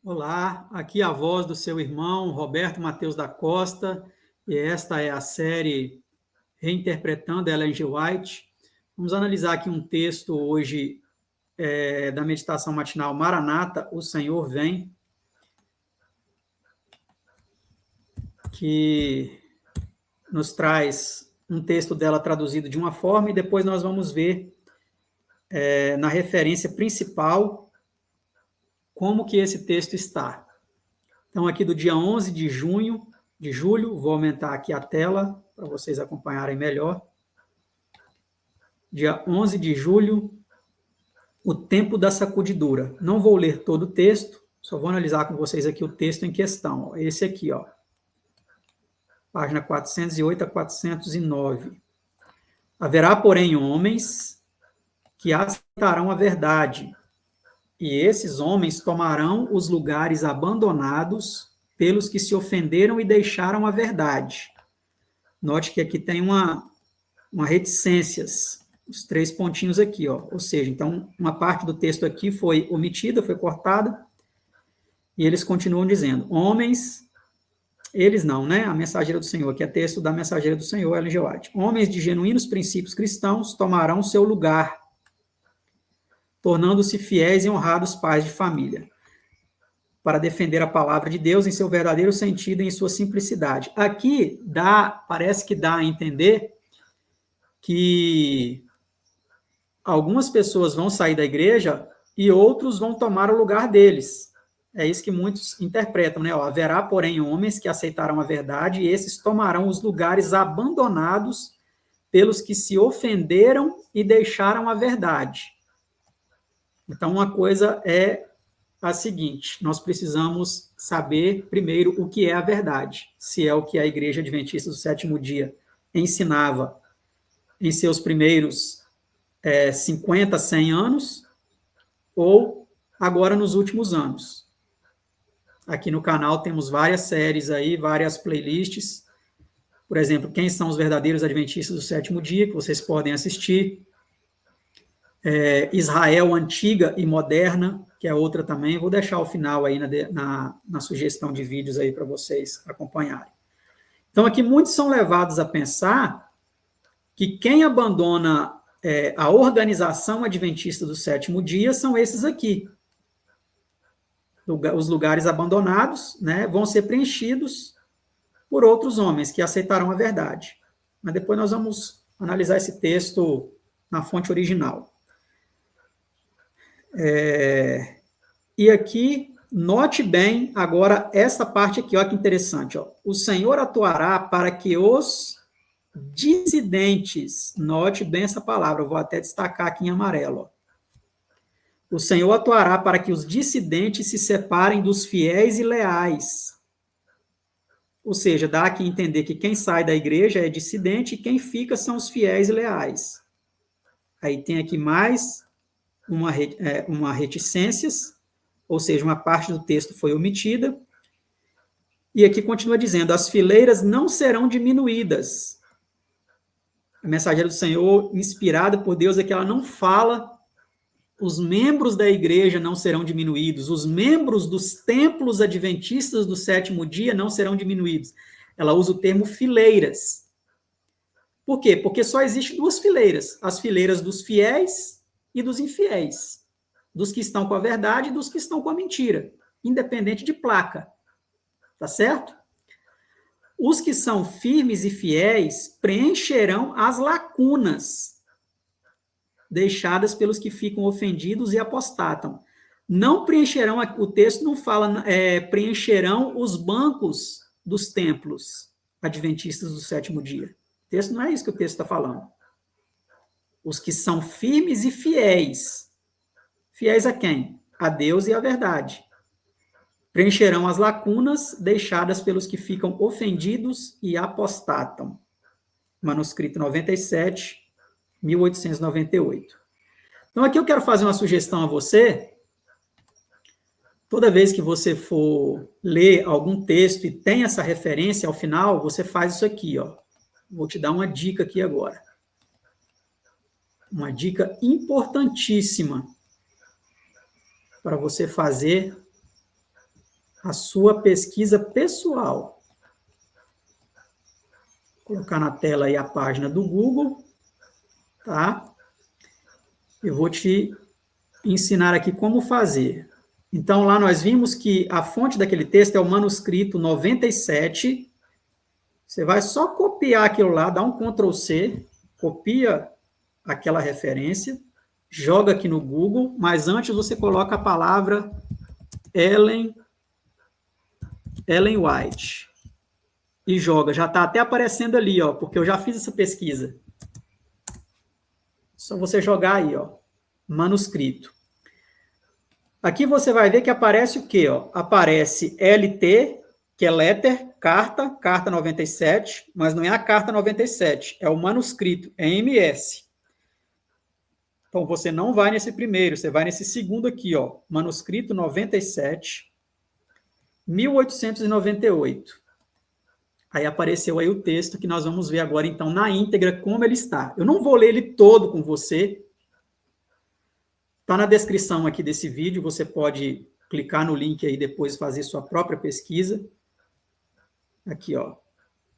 Olá, aqui a voz do seu irmão Roberto Matheus da Costa, e esta é a série Reinterpretando Ellen G. White. Vamos analisar aqui um texto hoje da meditação matinal Maranata, o Senhor vem, que nos traz um texto dela traduzido de uma forma, e depois nós vamos ver na referência principal como que esse texto está. Então, aqui do dia 11 de julho, vou aumentar aqui a tela para vocês acompanharem melhor. Dia 11 de julho, o tempo da sacudidura. Não vou ler todo o texto, só vou analisar com vocês aqui o texto em questão. Esse aqui, ó. Página 408 a 409. Haverá, porém, homens que aceitarão a verdade, e esses homens tomarão os lugares abandonados pelos que se ofenderam e deixaram a verdade. Note que aqui tem uma reticências, os 3 pontinhos aqui, ó. Ou seja, então, uma parte do texto aqui foi omitida, foi cortada, e eles continuam dizendo, homens, eles não, né? A mensageira do Senhor, que é texto da mensageira do Senhor, Ellen G. White. Homens de genuínos princípios cristãos tomarão seu lugar, tornando-se fiéis e honrados pais de família, para defender a palavra de Deus em seu verdadeiro sentido e em sua simplicidade. Aqui parece que dá a entender que algumas pessoas vão sair da igreja e outros vão tomar o lugar deles. É isso que muitos interpretam, né? Haverá, porém, homens que aceitarão a verdade e esses tomarão os lugares abandonados pelos que se ofenderam e deixaram a verdade. Então, uma coisa é a seguinte, nós precisamos saber, primeiro, o que é a verdade. Se é o que a Igreja Adventista do Sétimo Dia ensinava em seus primeiros 50, 100 anos, ou agora nos últimos anos. Aqui no canal temos várias séries aí, várias playlists. Por exemplo, quem são os verdadeiros adventistas do sétimo dia, que vocês podem assistir. Israel Antiga e Moderna, que é outra também. Vou deixar o final aí na sugestão de vídeos aí para vocês acompanharem. Então, aqui muitos são levados a pensar que quem abandona a organização adventista do sétimo dia são esses aqui. Os lugares abandonados, né, vão ser preenchidos por outros homens que aceitarão a verdade. Mas depois nós vamos analisar esse texto na fonte original. E aqui, note bem agora essa parte aqui, olha que interessante. Ó. O Senhor atuará para que os dissidentes, note bem essa palavra, eu vou até destacar aqui em amarelo. Ó. O Senhor atuará para que os dissidentes se separem dos fiéis e leais. Ou seja, dá aqui a entender que quem sai da igreja é dissidente e quem fica são os fiéis e leais. Aí tem aqui mais uma reticências, ou seja, uma parte do texto foi omitida. E aqui continua dizendo, as fileiras não serão diminuídas. A mensageira do Senhor, inspirada por Deus, é que ela não fala os membros da igreja não serão diminuídos, os membros dos templos adventistas do sétimo dia não serão diminuídos. Ela usa o termo fileiras. Por quê? Porque só existem 2 fileiras, as fileiras dos fiéis e dos infiéis, dos que estão com a verdade e dos que estão com a mentira, independente de placa. Tá certo? Os que são firmes e fiéis preencherão as lacunas deixadas pelos que ficam ofendidos e apostatam. Não preencherão, o texto não fala, preencherão os bancos dos templos adventistas do sétimo dia. O texto não é isso que o texto está falando. Os que são firmes e fiéis. Fiéis a quem? A Deus e à verdade. Preencherão as lacunas deixadas pelos que ficam ofendidos e apostatam. Manuscrito 97, 1898. Então, aqui eu quero fazer uma sugestão a você. Toda vez que você for ler algum texto e tem essa referência ao final, você faz isso aqui, ó. Vou te dar uma dica aqui agora. Uma dica importantíssima para você fazer a sua pesquisa pessoal. Vou colocar na tela aí a página do Google, tá? Eu vou te ensinar aqui como fazer. Então, lá nós vimos que a fonte daquele texto é o manuscrito 97. Você vai só copiar aquilo lá, dá um Ctrl+C, copia aquela referência, joga aqui no Google, mas antes você coloca a palavra Ellen White e joga. Já está até aparecendo ali, ó, porque eu já fiz essa pesquisa. Só você jogar aí, ó, manuscrito. Aqui você vai ver que aparece o quê? Ó? Aparece LT, que é letter, carta 97, mas não é a carta 97, é o manuscrito, é MS. Então, você não vai nesse primeiro, você vai nesse segundo aqui, ó, manuscrito 97, 1898. Aí apareceu aí o texto que nós vamos ver agora, então, na íntegra, como ele está. Eu não vou ler ele todo com você. Está na descrição aqui desse vídeo, você pode clicar no link aí depois e fazer sua própria pesquisa. Aqui, ó,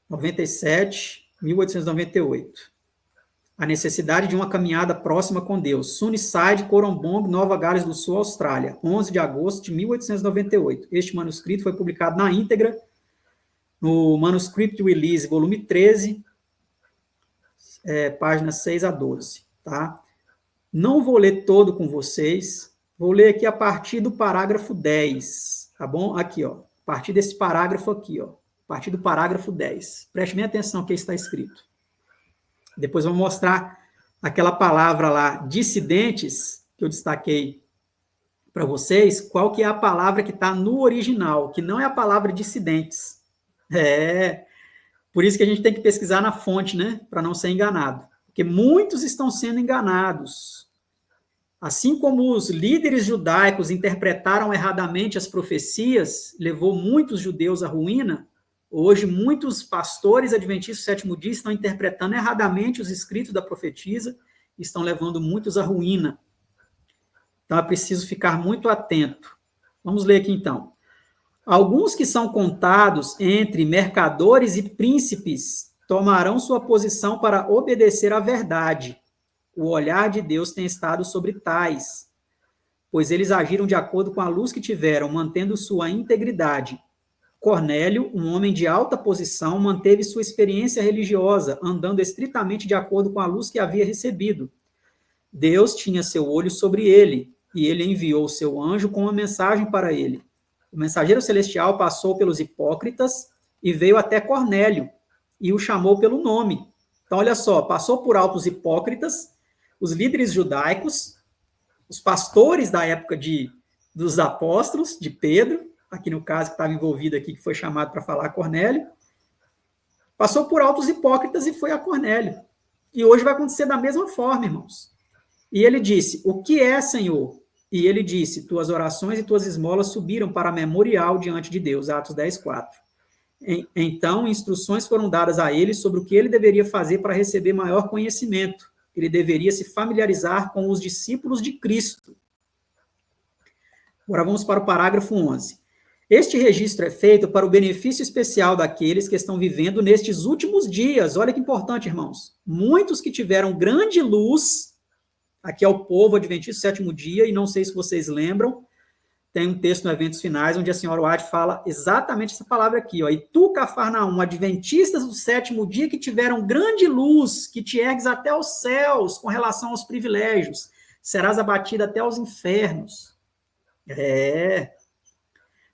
97, 1898. A necessidade de uma caminhada próxima com Deus. Sunnyside, Corombong, Nova Gales do Sul, Austrália, 11 de agosto de 1898. Este manuscrito foi publicado na íntegra no Manuscript Release, volume 13, páginas 6 a 12, tá? Não vou ler todo com vocês, vou ler aqui a partir do parágrafo 10, tá bom? Aqui, ó, a partir desse parágrafo aqui, ó, a partir do parágrafo 10. Preste bem atenção no que está escrito. Depois eu vou mostrar aquela palavra lá, dissidentes, que eu destaquei para vocês, qual que é a palavra que está no original, que não é a palavra dissidentes. Por isso que a gente tem que pesquisar na fonte, né, para não ser enganado. Porque muitos estão sendo enganados. Assim como os líderes judaicos interpretaram erradamente as profecias, levou muitos judeus à ruína, hoje muitos pastores adventistas do sétimo dia estão interpretando erradamente os escritos da profetisa e estão levando muitos à ruína. Então é preciso ficar muito atento. Vamos ler aqui então. Alguns que são contados entre mercadores e príncipes tomarão sua posição para obedecer à verdade. O olhar de Deus tem estado sobre tais, pois eles agiram de acordo com a luz que tiveram, mantendo sua integridade. Cornélio, um homem de alta posição, manteve sua experiência religiosa, andando estritamente de acordo com a luz que havia recebido. Deus tinha seu olho sobre ele, e ele enviou seu anjo com uma mensagem para ele. O mensageiro celestial passou pelos hipócritas e veio até Cornélio, e o chamou pelo nome. Então, olha só, passou por altos hipócritas, os líderes judaicos, os pastores da época dos apóstolos, de Pedro, aqui no caso que estava envolvido aqui, que foi chamado para falar a Cornélio, passou por altos hipócritas e foi a Cornélio. E hoje vai acontecer da mesma forma, irmãos. E ele disse, o que é, Senhor? E ele disse, tuas orações e tuas esmolas subiram para memorial diante de Deus, Atos 10:4. Então, instruções foram dadas a ele sobre o que ele deveria fazer para receber maior conhecimento. Ele deveria se familiarizar com os discípulos de Cristo. Agora vamos para o parágrafo 11. Este registro é feito para o benefício especial daqueles que estão vivendo nestes últimos dias. Olha que importante, irmãos. Muitos que tiveram grande luz, aqui é o povo adventista do sétimo dia, e não sei se vocês lembram, tem um texto no Eventos Finais, onde a senhora White fala exatamente essa palavra aqui, ó. E tu, Cafarnaum, adventistas do sétimo dia que tiveram grande luz, que te ergues até os céus com relação aos privilégios, serás abatida até os infernos.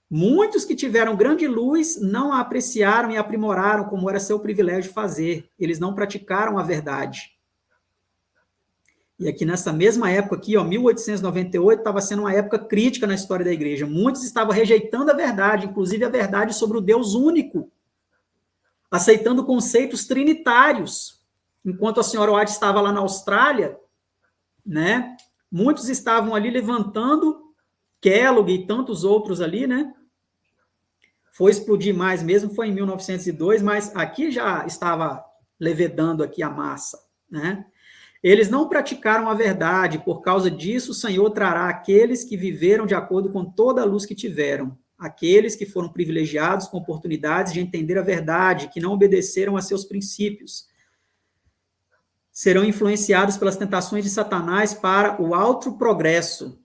Muitos que tiveram grande luz não a apreciaram e aprimoraram como era seu privilégio fazer. Eles não praticaram a verdade. E aqui nessa mesma época aqui, ó, 1898, estava sendo uma época crítica na história da igreja. Muitos estavam rejeitando a verdade, inclusive a verdade sobre o Deus único, aceitando conceitos trinitários. Enquanto a senhora White estava lá na Austrália, né, muitos estavam ali levantando, Kellogg e tantos outros ali, né? Foi explodir mais mesmo, foi em 1902, mas aqui já estava levedando aqui a massa, né? Eles não praticaram a verdade, por causa disso o Senhor trará aqueles que viveram de acordo com toda a luz que tiveram. aqueles que foram privilegiados com oportunidades de entender a verdade, que não obedeceram a seus princípios. Serão influenciados pelas tentações de Satanás para o alto progresso,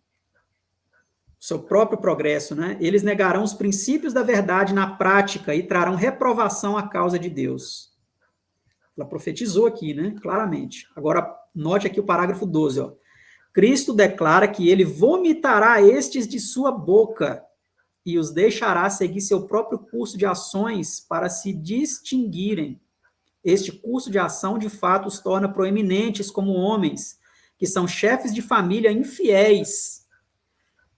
seu próprio progresso, né? Eles negarão os princípios da verdade na prática e trarão reprovação à causa de Deus. Ela profetizou aqui, né? Claramente. Agora, note aqui o parágrafo 12, ó. Cristo declara que ele vomitará estes de sua boca e os deixará seguir seu próprio curso de ações para se distinguirem. Este curso de ação, de fato, os torna proeminentes como homens, que são chefes de família infiéis.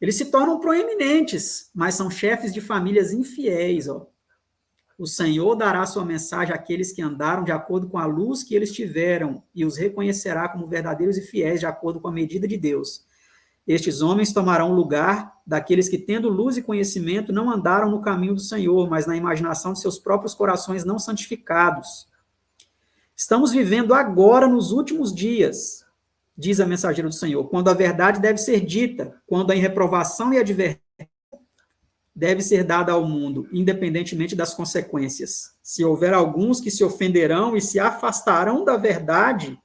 Eles se tornam proeminentes, mas são chefes de famílias infiéis. Ó. O Senhor dará sua mensagem àqueles que andaram de acordo com a luz que eles tiveram e os reconhecerá como verdadeiros e fiéis de acordo com a medida de Deus. Estes homens tomarão o lugar daqueles que, tendo luz e conhecimento, não andaram no caminho do Senhor, mas na imaginação de seus próprios corações não santificados. Estamos vivendo agora nos últimos dias, diz a mensageira do Senhor, quando a verdade deve ser dita, quando a reprovação e a advertência deve ser dada ao mundo, independentemente das consequências. Se houver alguns que se ofenderão e se afastarão da verdade,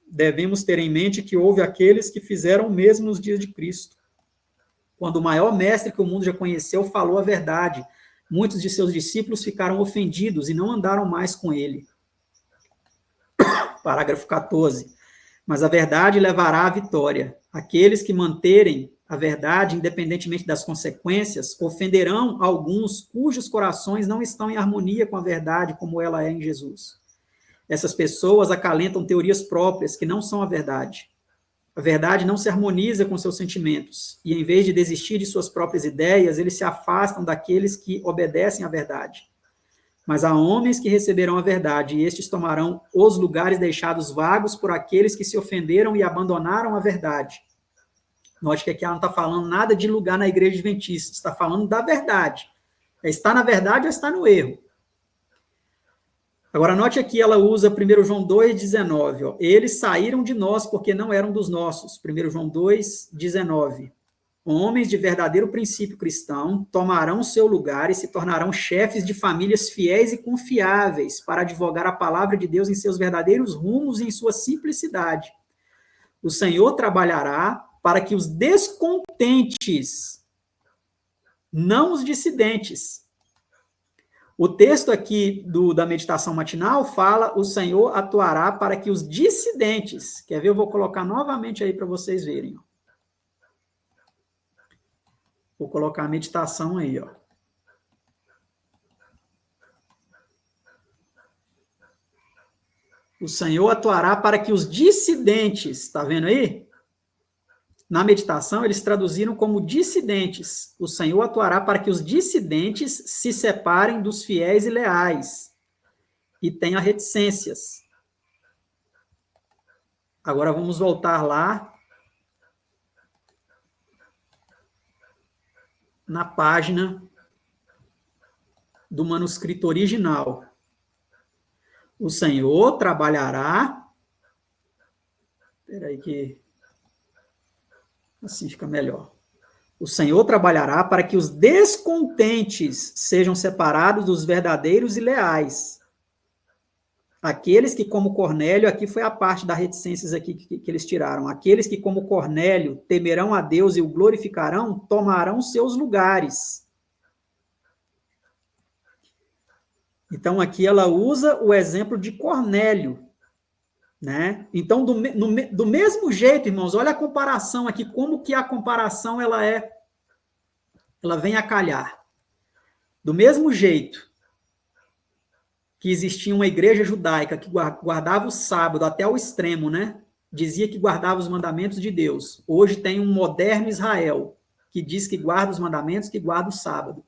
devemos ter em mente que houve aqueles que fizeram o mesmo nos dias de Cristo. Quando o maior mestre que o mundo já conheceu falou a verdade, muitos de seus discípulos ficaram ofendidos e não andaram mais com ele. Parágrafo 14. Mas a verdade levará à vitória. Aqueles que manterem a verdade, independentemente das consequências, ofenderão alguns cujos corações não estão em harmonia com a verdade como ela é em Jesus. Essas pessoas acalentam teorias próprias que não são a verdade. A verdade não se harmoniza com seus sentimentos, e em vez de desistir de suas próprias ideias, eles se afastam daqueles que obedecem à verdade. Mas há homens que receberão a verdade, e estes tomarão os lugares deixados vagos por aqueles que se ofenderam e abandonaram a verdade. Note que aqui ela não está falando nada de lugar na igreja adventista, está falando da verdade. Está na verdade ou está no erro? Agora, note aqui, ela usa 1 João 2,19. Ó. Eles saíram de nós porque não eram dos nossos. 1 João 2,19. Homens de verdadeiro princípio cristão tomarão seu lugar e se tornarão chefes de famílias fiéis e confiáveis para advogar a palavra de Deus em seus verdadeiros rumos e em sua simplicidade. O Senhor trabalhará para que os descontentes, não os dissidentes. O texto aqui da meditação matinal fala: o Senhor atuará para que os dissidentes. Quer ver? Eu vou colocar novamente aí para vocês verem. Ó. Vou colocar a meditação aí, ó. O Senhor atuará para que os dissidentes, tá vendo aí? Na meditação, eles traduziram como dissidentes. O Senhor atuará para que os dissidentes se separem dos fiéis e leais e tenham reticências. Agora vamos voltar lá na página do manuscrito original. O Senhor trabalhará. Espera aí que assim fica melhor. O Senhor trabalhará para que os descontentes sejam separados dos verdadeiros e leais. Aqueles que, como Cornélio, aqui foi a parte das reticências aqui que eles tiraram. Aqueles que, como Cornélio, temerão a Deus e o glorificarão, tomarão seus lugares. Então, aqui ela usa o exemplo de Cornélio. Né? Então, do mesmo jeito, irmãos, olha a comparação aqui, como que a comparação ela vem a calhar. Do mesmo jeito que existia uma igreja judaica que guardava o sábado até o extremo, né? Dizia que guardava os mandamentos de Deus. Hoje tem um moderno Israel que diz que guarda os mandamentos, que guarda o sábado.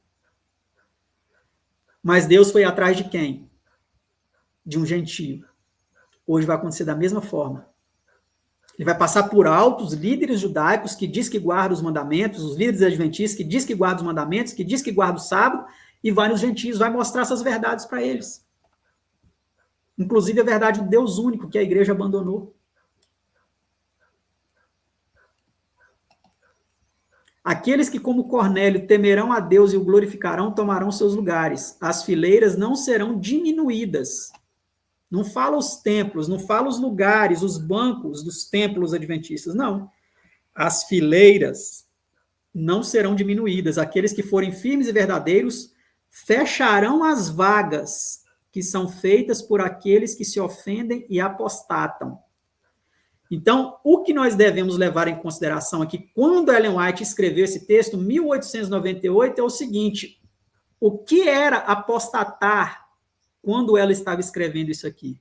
Mas Deus foi atrás de quem? De um gentio. Hoje vai acontecer da mesma forma. Ele vai passar por alto os líderes judaicos que diz que guardam os mandamentos, os líderes adventistas que diz que guardam os mandamentos, que diz que guardam o sábado, e vai nos gentios, vai mostrar essas verdades para eles. Inclusive a verdade do Deus único, que a igreja abandonou. Aqueles que, como Cornélio, temerão a Deus e o glorificarão, tomarão seus lugares. As fileiras não serão diminuídas. Não fala os templos, não fala os lugares, os bancos dos templos adventistas, não. As fileiras não serão diminuídas. Aqueles que forem firmes e verdadeiros fecharão as vagas que são feitas por aqueles que se ofendem e apostatam. Então, o que nós devemos levar em consideração aqui, quando Ellen White escreveu esse texto, 1898, é o seguinte: o que era apostatar quando ela estava escrevendo isso aqui?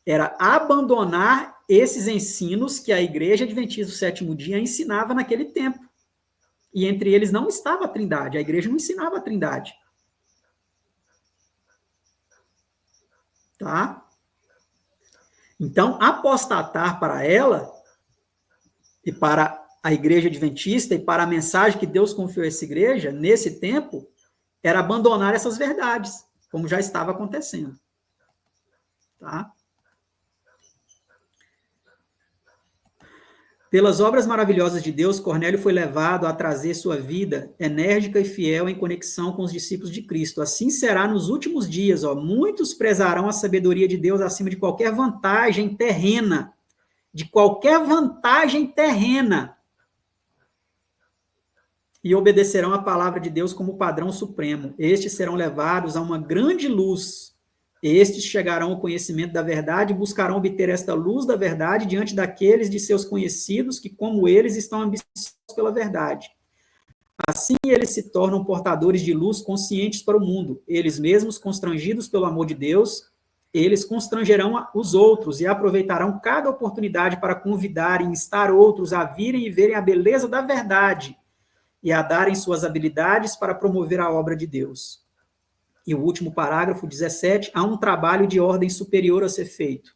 Era abandonar esses ensinos que a Igreja Adventista do Sétimo Dia ensinava naquele tempo. E entre eles não estava a Trindade, a Igreja não ensinava a Trindade. Tá? Então, apostatar para ela, e para a Igreja Adventista, e para a mensagem que Deus confiou a essa igreja, nesse tempo, era abandonar essas verdades, como já estava acontecendo. Tá? Pelas obras maravilhosas de Deus, Cornélio foi levado a trazer sua vida enérgica e fiel em conexão com os discípulos de Cristo. Assim será nos últimos dias. Muitos prezarão a sabedoria de Deus acima de qualquer vantagem terrena. De qualquer vantagem terrena. E obedecerão a palavra de Deus como padrão supremo. Estes serão levados a uma grande luz. Estes chegarão ao conhecimento da verdade e buscarão obter esta luz da verdade diante daqueles de seus conhecidos que, como eles, estão ambiciosos pela verdade. Assim, eles se tornam portadores de luz conscientes para o mundo. Eles mesmos, constrangidos pelo amor de Deus, eles constrangerão os outros e aproveitarão cada oportunidade para convidar e instar outros a virem e verem a beleza da verdade e a darem suas habilidades para promover a obra de Deus. E o último parágrafo, 17, há um trabalho de ordem superior a ser feito.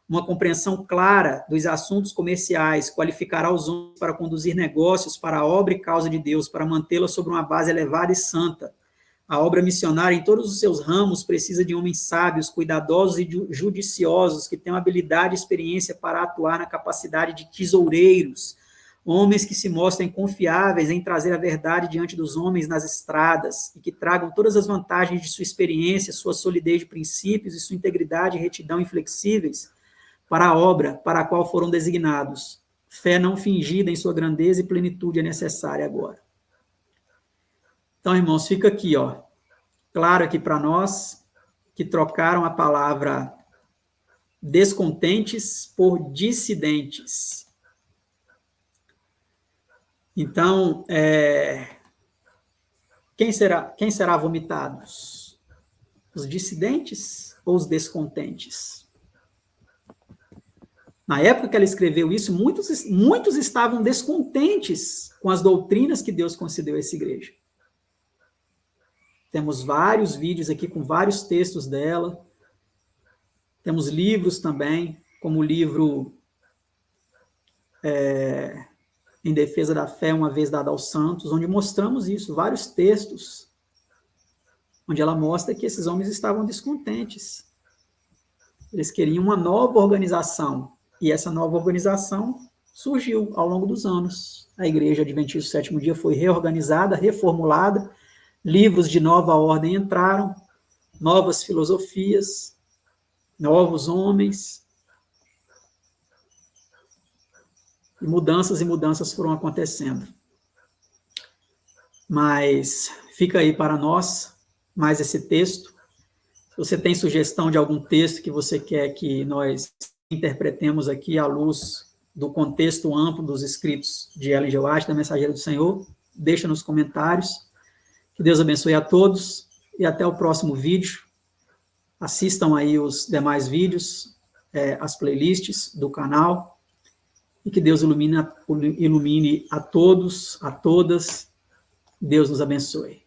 Uma compreensão clara dos assuntos comerciais qualificará os homens para conduzir negócios para a obra e causa de Deus, para mantê-la sobre uma base elevada e santa. A obra missionária, em todos os seus ramos, precisa de homens sábios, cuidadosos e judiciosos, que tenham habilidade e experiência para atuar na capacidade de tesoureiros, homens que se mostrem confiáveis em trazer a verdade diante dos homens nas estradas e que tragam todas as vantagens de sua experiência, sua solidez de princípios e sua integridade e retidão inflexíveis para a obra para a qual foram designados. Fé não fingida em sua grandeza e plenitude é necessária agora. Então, irmãos, fica aqui, claro aqui para nós que trocaram a palavra descontentes por dissidentes. Então, quem será vomitados? Os dissidentes ou os descontentes? Na época que ela escreveu isso, muitos estavam descontentes com as doutrinas que Deus concedeu a essa igreja. Temos vários vídeos aqui com vários textos dela. Temos livros também, como o livro Em Defesa da Fé, uma vez dada aos santos, onde mostramos isso, vários textos, onde ela mostra que esses homens estavam descontentes. Eles queriam uma nova organização, e essa nova organização surgiu ao longo dos anos. A Igreja Adventista do Sétimo Dia foi reorganizada, reformulada, livros de nova ordem entraram, novas filosofias, novos homens, e mudanças foram acontecendo. Mas fica aí para nós mais esse texto. Se você tem sugestão de algum texto que você quer que nós interpretemos aqui à luz do contexto amplo dos escritos de Ellen G. White, da Mensageira do Senhor, deixa nos comentários. Que Deus abençoe a todos e até o próximo vídeo. Assistam aí os demais vídeos, as playlists do canal. E que Deus ilumine a todos, a todas. Deus nos abençoe.